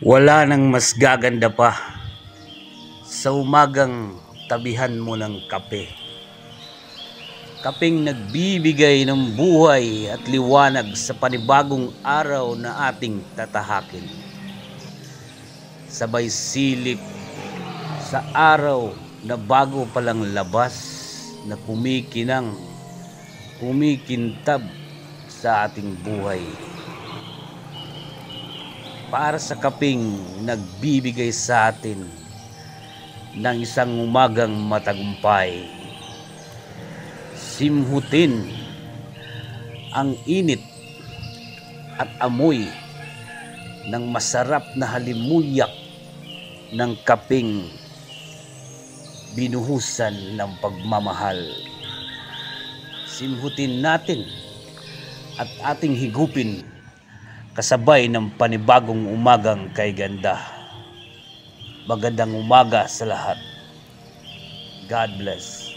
Wala nang mas gaganda pa sa umagang tabihan mo ng kape. Kapeng nagbibigay ng buhay at liwanag sa panibagong araw na ating tatahakin. Sabay silip sa araw na bago palang labas na kumikintab sa ating buhay. Para sa kapeng nagbibigay sa atin ng isang umagang matagumpay. Simhutin ang init at amoy ng masarap na halimuyak ng kapeng binuhusan ng pagmamahal. Simhutin natin at ating higupin kasabay ng panibagong umagang kay ganda. Magandang umaga sa lahat. God bless.